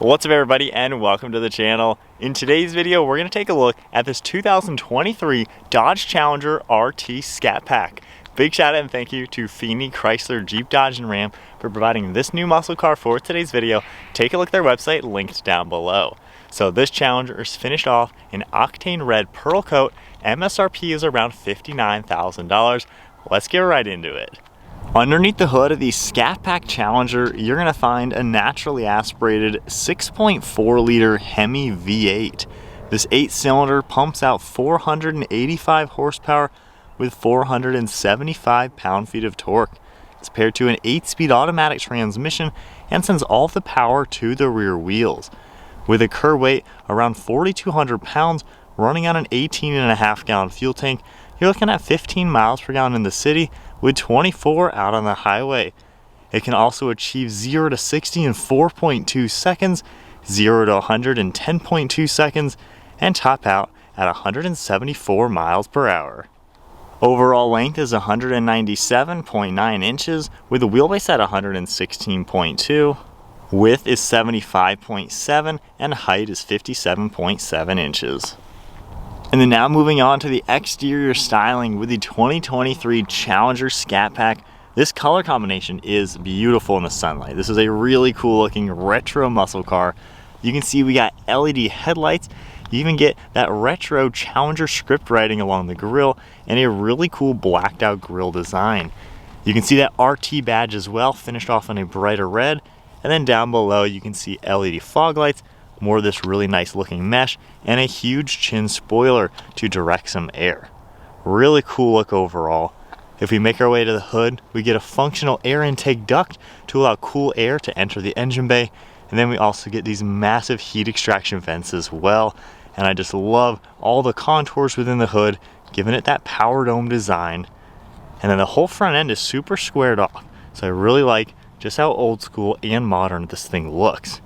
What's up everybody and welcome to the channel. In today's video we're going to take a look at this 2023 Dodge Challenger RT Scat Pack. Big shout out and thank you to Feeney, Chrysler, Jeep, Dodge, and Ram for providing this new muscle car for today's video. Take a look at their website linked down below. So this Challenger is finished off in Octane Red Pearl Coat. MSRP is around $59,000. Let's get right into it. Underneath the hood of the Scat Pack Challenger, you're going to find a naturally aspirated 6.4 liter Hemi V8. This 8-cylinder pumps out 485 horsepower with 475 pound-feet of torque. It's paired to an 8-speed automatic transmission and sends all of the power to the rear wheels. With a curb weight around 4,200 pounds, running on an 18.5 gallon fuel tank, you're looking at 15 miles per gallon in the city with 24 out on the highway. It can also achieve 0 to 60 in 4.2 seconds, 0 to 100 in 10.2 seconds, and top out at 174 miles per hour. Overall length is 197.9 inches with a wheelbase at 116.2. Width is 75.7 and height is 57.7 inches. And then now moving on to the exterior styling with the 2023 Challenger Scat Pack. This color combination is beautiful in the sunlight. This is a really cool looking retro muscle car. You can see we got LED headlights. You even get that retro Challenger script writing along the grille and a really cool blacked out grille design. You can see that RT badge as well, finished off in a brighter red. And then down below you can see LED fog lights, more of this really nice looking mesh, and a huge chin spoiler to direct some air. Really cool look overall. If we make our way to the hood, we get a functional air intake duct to allow cool air to enter the engine bay, and then we also get these massive heat extraction vents as well. And I just love all the contours within the hood, giving it that power dome design. And then the whole front end is super squared off, so I really like just how old school and modern this thing looks.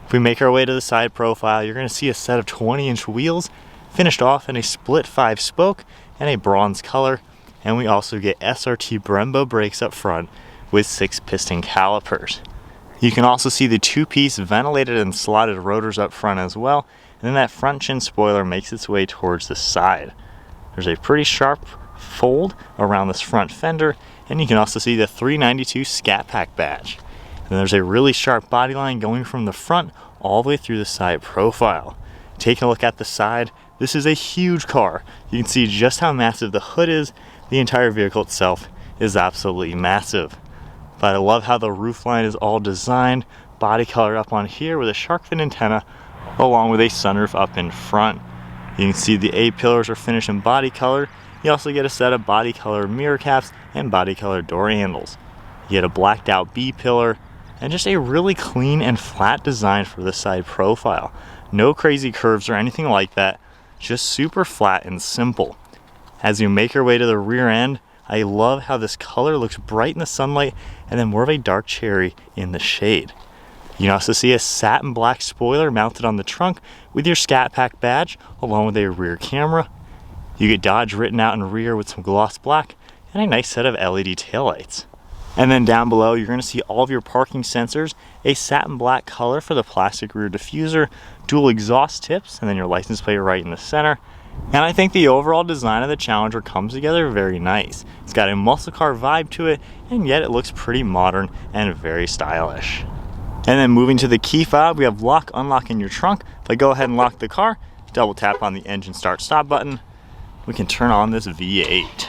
If we make our way to the side profile, you're going to see a set of 20-inch wheels finished off in a split 5-spoke and a bronze color, and we also get SRT Brembo brakes up front with 6-piston calipers. You can also see the 2-piece ventilated and slotted rotors up front as well, and then that front chin spoiler makes its way towards the side. There's a pretty sharp fold around this front fender, and you can also see the 392 Scat Pack badge. And there's a really sharp body line going from the front all the way through the side profile. Taking a look at the side, this is a huge car. You can see just how massive the hood is. The entire vehicle itself is absolutely massive. But I love how the roof line is all designed, body color up on here with a shark fin antenna, along with a sunroof up in front. You can see the A-pillars are finished in body color. You also get a set of body color mirror caps and body color door handles. You get a blacked out B-pillar, and just a really clean and flat design for the side profile. No crazy curves or anything like that, just super flat and simple. As you make your way to the rear end, I love how this color looks bright in the sunlight and then more of a dark cherry in the shade. You can also see a satin black spoiler mounted on the trunk with your Scat Pack badge along with a rear camera. You get Dodge written out in rear with some gloss black and a nice set of LED taillights. And then down below, you're going to see all of your parking sensors, a satin black color for the plastic rear diffuser, dual exhaust tips, and then your license plate right in the center. And I think the overall design of the Challenger comes together very nice. It's got a muscle car vibe to it, and yet it looks pretty modern and very stylish. And then moving to the key fob, we have lock, unlock in your trunk. If I go ahead and lock the car, double tap on the engine start stop button, we can turn on this V8.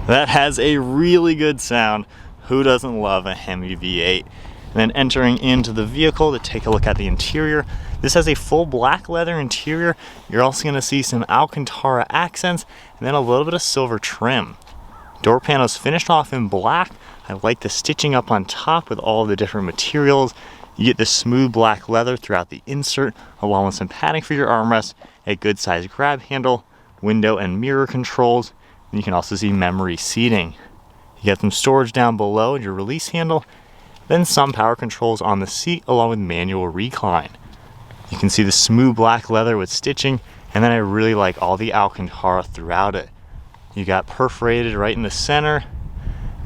That has a really good sound. Who doesn't love a Hemi V8? And then entering into the vehicle to take a look at the interior. This has a full black leather interior. You're also going to see some alcantara accents and then a little bit of silver trim. Door panels finished off in black. I like the stitching up on top with all the different materials. You get the smooth black leather throughout the insert, along with some padding for your armrest, a good sized grab handle, window and mirror controls. And you can also see memory seating. You got some storage down below and your release handle, then some power controls on the seat along with manual recline. You can see the smooth black leather with stitching, and then I really like all the alcantara throughout it. You got perforated right in the center,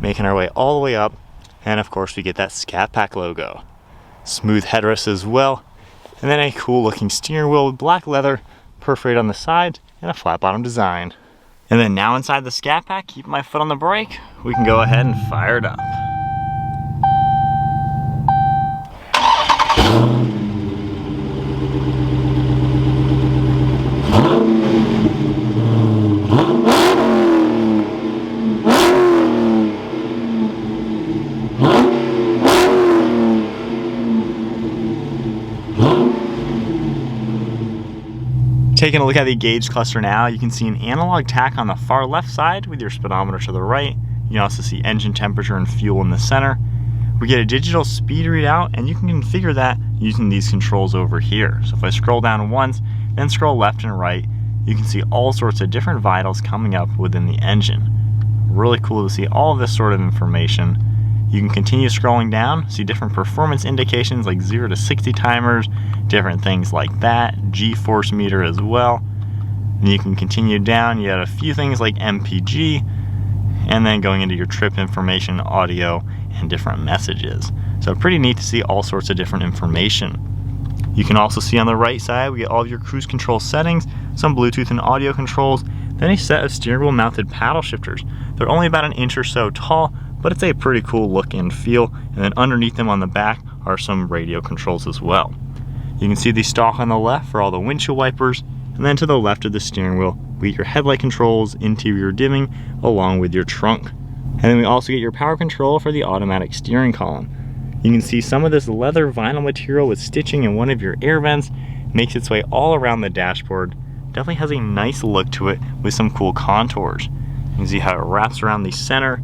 Making our way all the way up, and of course we get that Scat Pack logo. Smooth headrest as well, and then a cool looking steering wheel with black leather perforated on the sides and a flat bottom design. And then now inside the Scat Pack, keep my foot on the brake, we can go ahead and fire it up. Taking a look at the gauge cluster now, you can see an analog tack on the far left side with your speedometer to the right. You can also see engine temperature and fuel in the center. We get a digital speed readout, and you can configure that using these controls over here. So if I scroll down once, then scroll left and right, you can see all sorts of different vitals coming up within the engine. Really cool to see all of this sort of information. You can continue scrolling down, see different performance indications like 0 to 60 timers, different things like that, G-force meter as well. And you can continue down, you have a few things like MPG, and then going into your trip information, audio, and different messages. So pretty neat to see all sorts of different information. You can also see on the right side, we get all of your cruise control settings, some Bluetooth and audio controls, then a set of steering wheel mounted paddle shifters. They're only about an inch or so tall, but it's a pretty cool look and feel. And then underneath them on the back are some radio controls as well. You can see the stalk on the left for all the windshield wipers, and then to the left of the steering wheel, we get your headlight controls, interior dimming, along with your trunk. And then we also get your power control for the automatic steering column. You can see some of this leather vinyl material with stitching in one of your air vents makes its way all around the dashboard. Definitely has a nice look to it with some cool contours. You can see how it wraps around the center.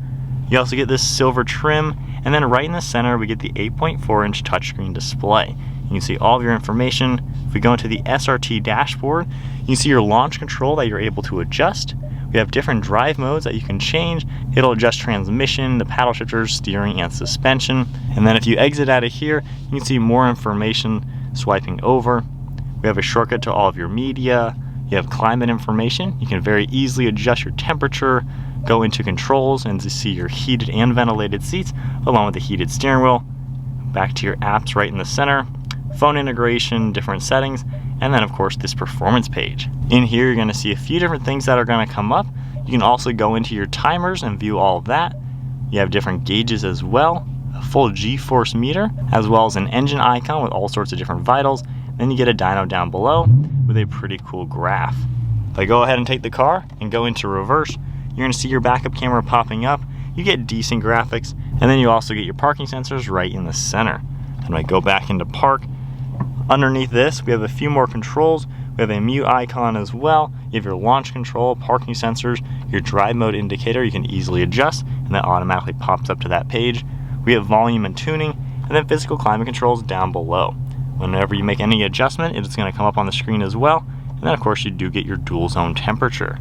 You also get this silver trim, and then right in the center we get the 8.4-inch touchscreen display. You can see all of your information. If we go into the SRT dashboard, you can see your launch control that you're able to adjust. We have different drive modes that you can change. It'll adjust transmission, the paddle shifters, steering, and suspension. And then if you exit out of here, you can see more information swiping over. We have a shortcut to all of your media. You have climate information. You can very easily adjust your temperature, go into controls, and to see your heated and ventilated seats, along with the heated steering wheel. Back to your apps right in the center, phone integration, different settings, and then of course this performance page. In here you're going to see a few different things that are going to come up. You can also go into your timers and view all of that. You have different gauges as well, a full G-force meter, as well as an engine icon with all sorts of different vitals. Then you get a dyno down below with a pretty cool graph. If I go ahead and take the car and go into reverse, you're going to see your backup camera popping up. You get decent graphics, and then you also get your parking sensors right in the center. And I go back into park. Underneath this, we have a few more controls. We have a mute icon as well. You have your launch control, parking sensors, your drive mode indicator you can easily adjust, and that automatically pops up to that page. We have volume and tuning, and then physical climate controls down below. Whenever you make any adjustment, it's going to come up on the screen as well. And then of course you do get your dual zone temperature.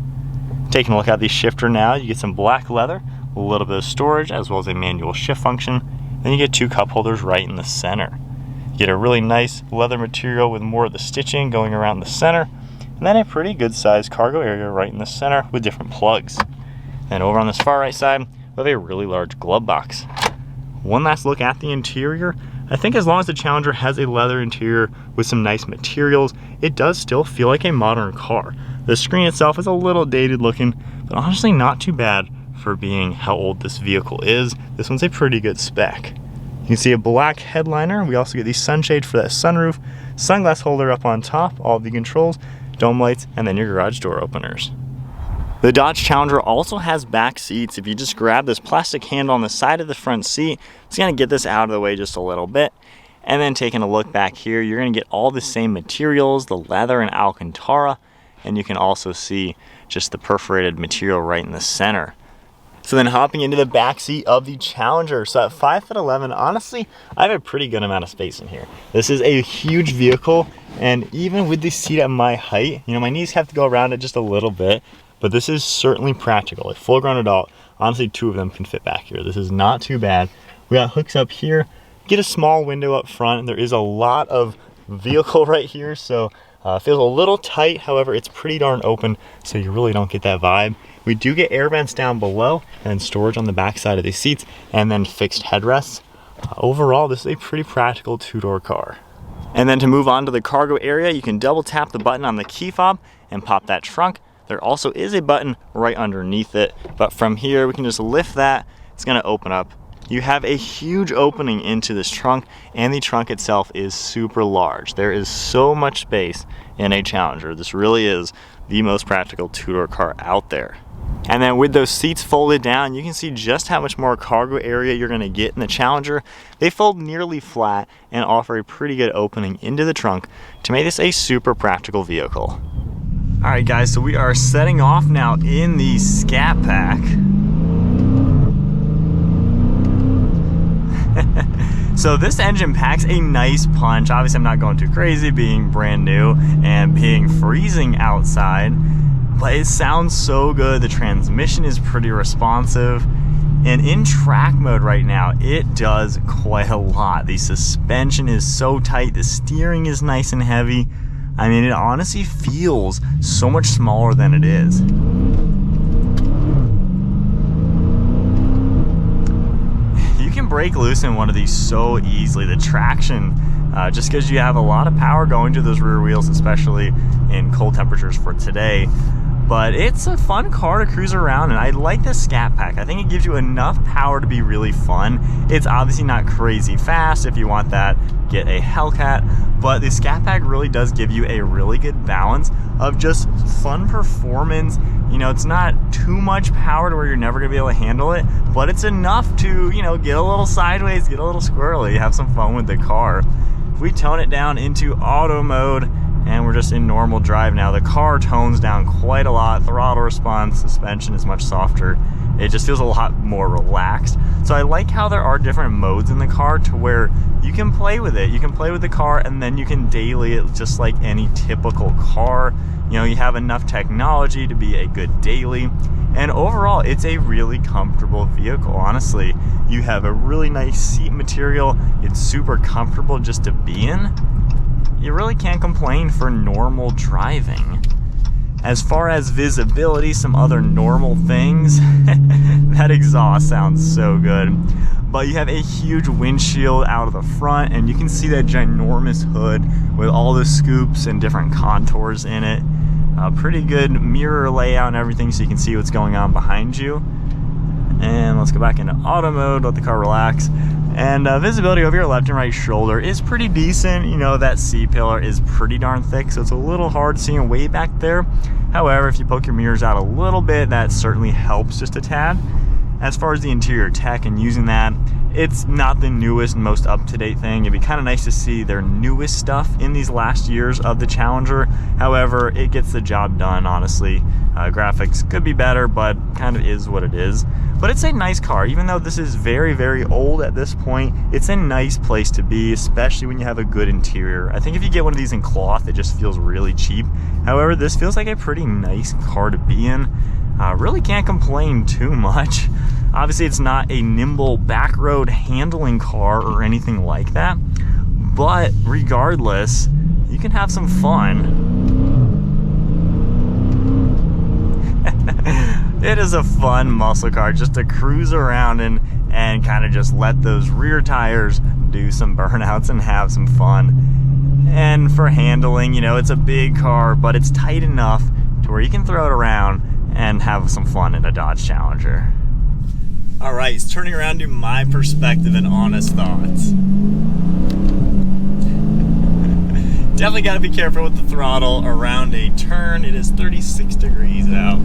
Taking a look at the shifter now, you get some black leather, a little bit of storage, as well as a manual shift function. Then you get two cup holders right in the center. You get a really nice leather material with more of the stitching going around the center, and then a pretty good sized cargo area right in the center with different plugs. And over on this far right side, we have a really large glove box. One last look at the interior. I think as long as the Challenger has a leather interior with some nice materials, it does still feel like a modern car. The screen itself is a little dated looking, but honestly not too bad for being how old this vehicle is. This one's a pretty good spec. You can see a black headliner. We also get the sunshade for that sunroof, sunglass holder up on top, all of the controls, dome lights, and then your garage door openers. The Dodge Challenger also has back seats. If you just grab this plastic handle on the side of the front seat, it's going to get this out of the way just a little bit. And then taking a look back here, you're going to get all the same materials, the leather and alcantara, and you can also see just the perforated material right in the center. So then hopping into the back seat of the Challenger. So at 5'11", honestly, I have a pretty good amount of space in here. This is a huge vehicle, and even with the seat at my height, you know, my knees have to go around it just a little bit. But this is certainly practical. A full-grown adult, honestly, two of them can fit back here. This is not too bad. We got hooks up here. Get a small window up front. There is a lot of vehicle right here, so it feels a little tight. However, it's pretty darn open, so you really don't get that vibe. We do get air vents down below and storage on the back side of the seats and then fixed headrests. Overall, this is a pretty practical two-door car. And then to move on to the cargo area, you can double tap the button on the key fob and pop that trunk. There also is a button right underneath it, but from here we can just lift that. It's gonna open up. You have a huge opening into this trunk, and the trunk itself is super large. There is so much space in a Challenger. This really is the most practical two-door car out there. And then with those seats folded down, you can see just how much more cargo area you're gonna get in the Challenger. They fold nearly flat and offer a pretty good opening into the trunk to make this a super practical vehicle. All right guys, so we are setting off now in the Scat Pack. So this engine packs a nice punch. Obviously I'm not going too crazy being brand new and being freezing outside, but it sounds so good. The transmission is pretty responsive, and in track mode right now it does quite a lot. The suspension is so tight, the steering is nice and heavy. I mean, it honestly feels so much smaller than it is. Break loose in one of these so easily. The traction just gives you have a lot of power going to those rear wheels, especially in cold temperatures for today. But it's a fun car to cruise around, and I like the Scat Pack. I think it gives you enough power to be really fun. It's obviously not crazy fast. If you want that, get a Hellcat, but the Scat Pack really does give you a really good balance of just fun performance. You know, it's not too much power to where you're never gonna be able to handle it, but it's enough to, you know, get a little sideways, get a little squirrely, have some fun with the car. If we tone it down into auto mode, and we're just in normal drive now, the car tones down quite a lot. Throttle response, suspension is much softer. It just feels a lot more relaxed. So I like how there are different modes in the car to where you can play with it. You can play with the car and then you can daily it just like any typical car. You know, you have enough technology to be a good daily. And overall, it's a really comfortable vehicle, honestly. You have a really nice seat material. It's super comfortable just to be in. You really can't complain for normal driving. As far as visibility, some other normal things, that exhaust sounds so good. But you have a huge windshield out of the front, and you can see that ginormous hood with all the scoops and different contours in it. Pretty good mirror layout and everything, so you can see what's going on behind you. And let's go back into auto mode, let the car relax. And visibility over your left and right shoulder is pretty decent. You know, that C-pillar is pretty darn thick, so it's a little hard seeing way back there. However, if you poke your mirrors out a little bit, that certainly helps just a tad. As far as the interior tech and using that, it's not the newest and most up-to-date thing. It'd be kind of nice to see their newest stuff in these last years of the Challenger. However, it gets the job done, honestly. Graphics could be better, but kind of is what it is. But it's a nice car. Even though this is very, very old at this point, it's a nice place to be, especially when you have a good interior. I think if you get one of these in cloth, it just feels really cheap. However, this feels like a pretty nice car to be in. Really can't complain too much. Obviously, it's not a nimble back road handling car or anything like that, but regardless, you can have some fun. It is a fun muscle car just to cruise around in and kind of just let those rear tires do some burnouts and have some fun. And for handling, you know, it's a big car, but it's tight enough to where you can throw it around and have some fun in a Dodge Challenger. All right, it's turning around to my perspective and honest thoughts. Definitely got to be careful with the throttle around a turn. It is 36 degrees out.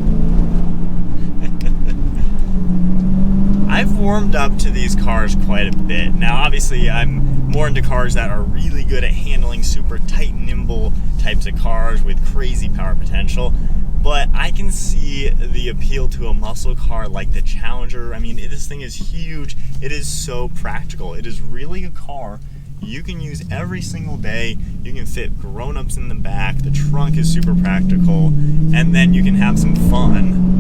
I've warmed up to these cars quite a bit. Now, obviously, I'm more into cars that are really good at handling super tight, nimble types of cars with crazy power potential. But I can see the appeal to a muscle car like the Challenger. I mean, this thing is huge. It is so practical. It is really a car you can use every single day. You can fit grown-ups in the back. The trunk is super practical. And then you can have some fun.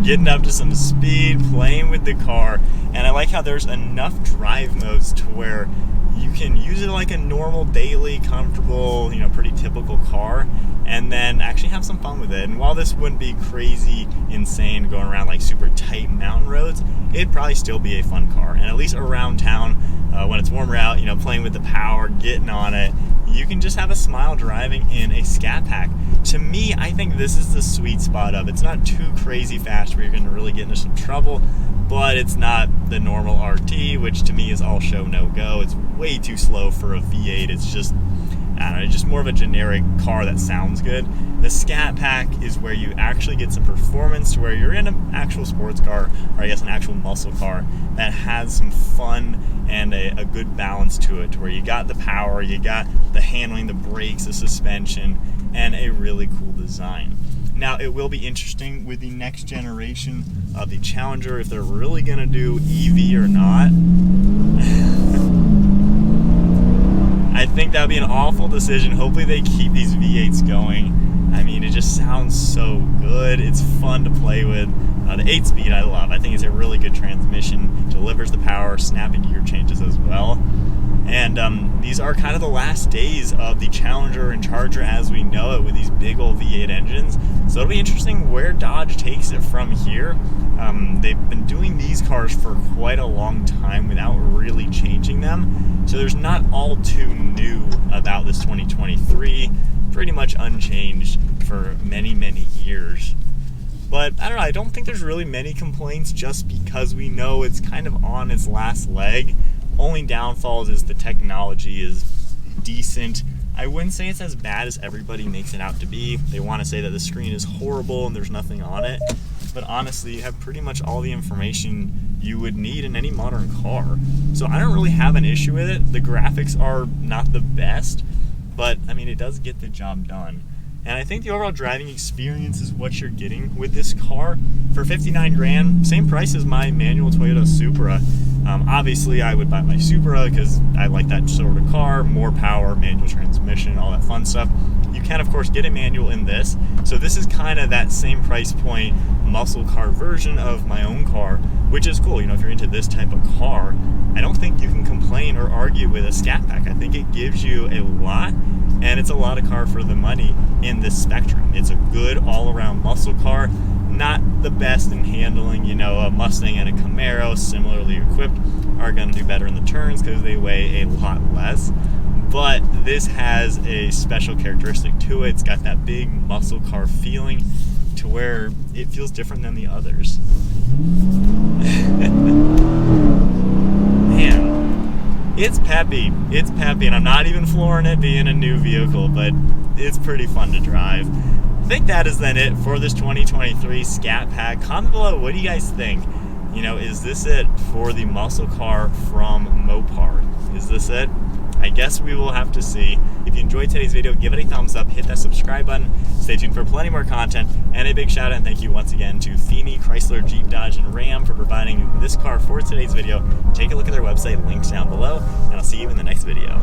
Getting up to some speed, playing with the car. And I like how there's enough drive modes to where you can use it like a normal, daily, comfortable, you know, pretty typical car, and then actually have some fun with it. And while this wouldn't be crazy insane going around like super tight mountain roads, it'd probably still be a fun car. And at least around town, when it's warmer out, you know, playing with the power, getting on it, you can just have a smile driving in a Scat Pack. To me, I think this is the sweet spot of it's not too crazy fast where you're going to really get into some trouble, but it's not the normal RT, which to me is all show no go. It's way too slow for a V8. It's just, I don't know, just more of a generic car that sounds good. The Scat Pack is where you actually get some performance, to where you're in an actual sports car, or I guess an actual muscle car that has some fun and a good balance to it, to where you got the power, you got the handling, the brakes, the suspension, and a really cool design. Now, it will be interesting with the next generation of the Challenger if they're really going to do EV or not. I think that would be an awful decision. Hopefully they keep these V8s going. I mean, it just sounds so good. It's fun to play with. The 8-speed I love. I think it's a really good transmission. Delivers the power, snappy gear changes as well. And these are kind of the last days of the Challenger and Charger as we know it, with these big old V8 engines. So it'll be interesting where Dodge takes it from here. They've been doing these cars for quite a long time without really changing them. So there's not all too new about this 2023. Pretty much unchanged for many, many years. But I don't know, I don't think there's really many complaints, just because we know it's kind of on its last leg. Only downfalls is the technology is decent. I wouldn't say it's as bad as everybody makes it out to be. They want to say that the screen is horrible and there's nothing on it. But honestly, you have pretty much all the information you would need in any modern car. So I don't really have an issue with it. The graphics are not the best, but I mean, it does get the job done. And I think the overall driving experience is what you're getting with this car. For 59 grand, same price as my manual Toyota Supra. Obviously, I would buy my Supra because I like that sort of car, more power, manual transmission, all that fun stuff. You can, of course, get a manual in this. So this is kind of that same price point muscle car version of my own car, which is cool. You know, if you're into this type of car, I don't think you can complain or argue with a Scat Pack. I think it gives you a lot, and it's a lot of car for the money in this spectrum. It's a good all-around muscle car, not the best in handling. You know, a Mustang and a Camaro, similarly equipped, are going to do better in the turns because they weigh a lot less. But this has a special characteristic to it. It's got that big muscle car feeling, to where it feels different than the others. Man, it's peppy. It's peppy, and I'm not even flooring it being a new vehicle, but it's pretty fun to drive. I think that is then it for this 2023 Scat Pack. Comment below, what do you guys think? You know, is this it for the muscle car from Mopar? Is this it? I guess we will have to see. If you enjoyed today's video, give it a thumbs up, hit that subscribe button, stay tuned for plenty more content, and a big shout out and thank you once again to Feeney, Chrysler, Jeep, Dodge, and Ram for providing this car for today's video. Take a look at their website, links down below, and I'll see you in the next video.